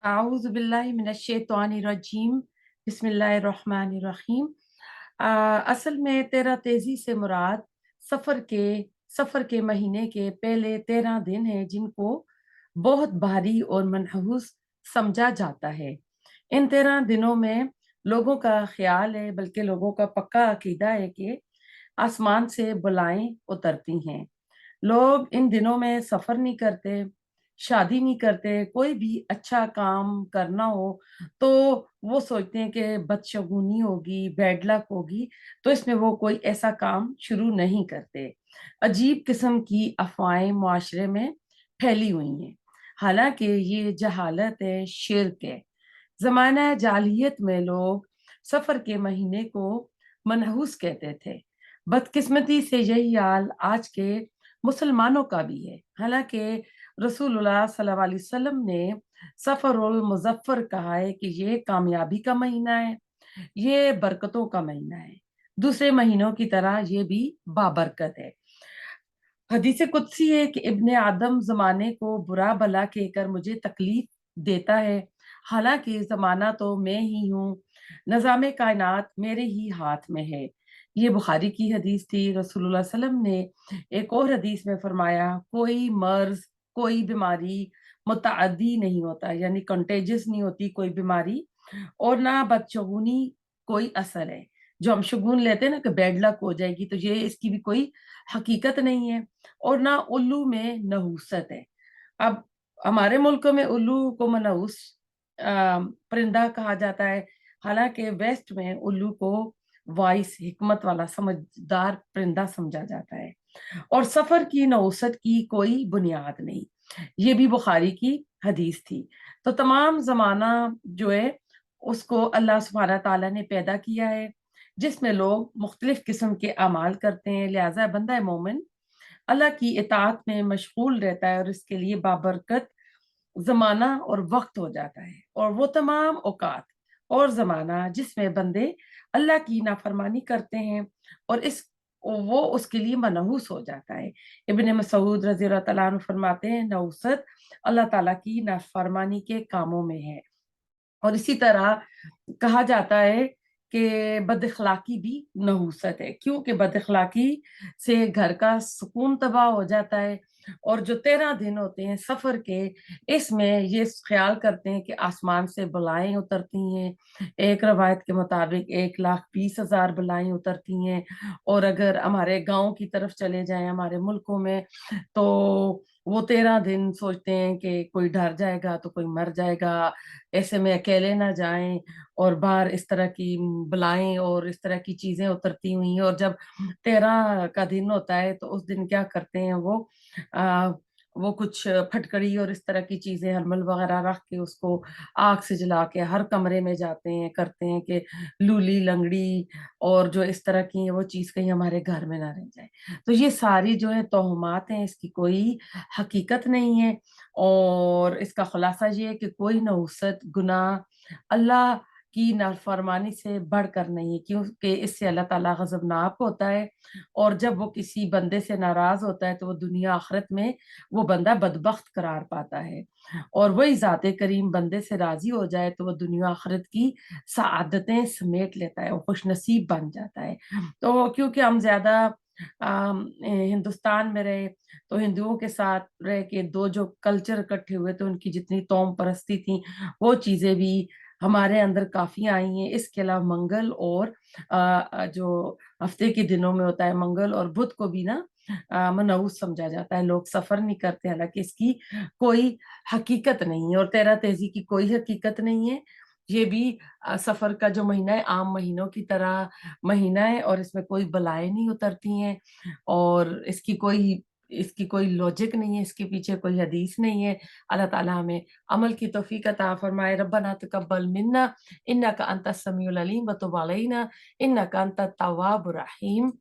आऊज़ु बिल्लाहि मिनश्शैतानिर्रजीम बिस्मिल्लाहिर्रहमानिर्रहीम। असल में 13 तेज़ी से मुराद सफ़र के सफ़र के महीने के पहले 13 दिन हैं जिनको बहुत भारी और मनहूस समझा जाता है। इन 13 दिनों में लोगों का ख़्याल है बल्कि लोगों का पक्का अकीदा है कि आसमान से बलाएँ उतरती हैं। लोग इन दिनों में सफ़र नहीं करते, शादी नहीं करते, कोई भी अच्छा काम करना हो तो वो सोचते हैं कि बदशगुनी होगी, बैड लक होगी, तो इसमें वो कोई ऐसा काम शुरू नहीं करते। अजीब किस्म की अफ़वाहें मुआशरे में फैली हुई हैं। हालाँकि ये जहालत है, शिर्क है। ज़माना जाहिलियत में लोग सफ़र के महीने को मनहूस कहते थे। बदकिस्मती से यही हाल आज के मुसलमानों का भी है। हालाँकि रसूलुल्लाह सल्लल्लाहु अलैहि वसल्लम ने सफ़रुल मुज़फ़्फ़र कहा है कि ये कामयाबी का महीना है, ये बरकतों का महीना है। दूसरे महीनों की तरह ये भी बाबरकत है। हदीस कुदसी है कि इब्ने आदम ज़माने को बुरा भला कहकर मुझे तकलीफ देता है, हालाँकि ज़माना तो मैं ही हूँ, निज़ाम कायनात मेरे ही हाथ में है। ये बुखारी की हदीस थी। रसूलुल्लाह सल्लल्लाहु अलैहि वसल्लम ने एक और हदीस में फरमाया, कोई मर्ज़, कोई बीमारी मुतअद्दी नहीं होता, यानी कंटेजियस नहीं होती कोई बीमारी, और ना बदशगुनी कोई असर है। जो हम शगुन लेते हैं ना कि बैड लक हो जाएगी, तो ये इसकी भी कोई हकीकत नहीं है। और ना उल्लू में नहूसत है। अब हमारे मुल्क में उल्लू को मनहूस परिंदा कहा जाता है, हालांकि वेस्ट में उल्लू को वाइस हिकमत वाला समझदार परिंदा समझा जाता है। और सफर की नौसत की कोई बुनियाद नहीं। ये भी बुखारी की हदीस थी। तो तमाम जमाना जो है उसको अल्लाह सुब्हानहू तआला ने पैदा किया है, जिसमें लोग मुख्तलिफ किस्म के अमाल करते हैं। लिहाजा बंदा मोमिन अल्लाह की इताअत में मशगूल रहता है और इसके लिए बाबरकत ज़माना और वक़्त हो जाता है। और वो तमाम औकात और ज़माना जिसमें बंदे अल्लाह की नाफ़रमानी करते हैं और इस वो उसके लिए मनहूस हो जाता है। इब्न मसऊद रज़ियल्लाहु तआला अन्हु फरमाते हैं, नहुसत अल्लाह ताला की नाफ़रमानी के कामों में है। और इसी तरह कहा जाता है कि बदअखलाकी भी नहुसत है, क्योंकि बदअखलाकी से घर का सुकून तबाह हो जाता है। और जो 13 दिन होते हैं सफ़र के, इसमें ये ख़्याल करते हैं कि आसमान से बलाएँ उतरती हैं। एक रवायत के मुताबिक 1,20,000 बलाएँ उतरती हैं। और अगर हमारे गाँव की तरफ चले जाएँ, हमारे मुल्कों में, तो वो 13 दिन सोचते हैं कि कोई डर जाएगा तो कोई मर जाएगा, ऐसे में अकेले ना जाएँ। और बाहर इस तरह की बलाएँ और इस तरह की चीज़ें उतरती हुई हैं। और जब 13 का दिन होता है तो उस दिन क्या करते हैं अ, वो कुछ फटकड़ी और इस तरह की चीज़ें हलमल वगैरह रख के उसको आग से जला के हर कमरे में जाते हैं, करते हैं कि लूली, लंगड़ी और जो इस तरह की है वो चीज़ कहीं हमारे घर में ना रह जाए। तो ये सारी जो है तोहमात हैं, इसकी कोई हकीकत नहीं है। और इसका खुलासा ये है कि कोई नहुसत, गुनाह अल्लाह की नाफरमानी से बढ़कर नहीं है, क्योंकि इससे अल्लाह ताला गज़बनाक होता है। और जब वो किसी बंदे से नाराज़ होता है तो वो दुनिया आखिरत में वो बंदा बदबख्त करार पाता है। और वही ज़ाते करीम बंदे से राज़ी हो जाए तो वो दुनिया आखिरत की सआदतें समेट लेता है, वो खुशनसीब बन जाता है। तो क्योंकि हम ज़्यादा हिंदुस्तान में रहे, तो हिंदुओं के साथ रह के 2 जो कल्चर इकट्ठे हुए थे, उनकी जितनी तौम परस्ती थी, वो चीज़ें भी हमारे अंदर काफ़ी आई हैं। इसके अलावा मंगल और जो हफ्ते के दिनों में होता है, मंगल और बुध को भी ना मनहूस समझा जाता है। लोग सफ़र नहीं करते, हालाँकि इसकी कोई हकीकत नहीं है और तेरा तेज़ी की कोई हकीकत नहीं है। ये भी सफ़र का जो महीना है आम महीनों की तरह महीना है और इसमें कोई बलाएँ नहीं उतरती हैं और इसकी कोई लॉजिक नहीं है, इसके पीछे कोई हदीस नहीं है। अल्लाह ताला हमें अमल की तौफ़ीक अता फ़रमाए। रब्बना तक़ब्बल मिन्ना इन्नका अंतस समीउल अलीम व तुब अलैना इन्नका अंतत तव्वाबुर रहीम।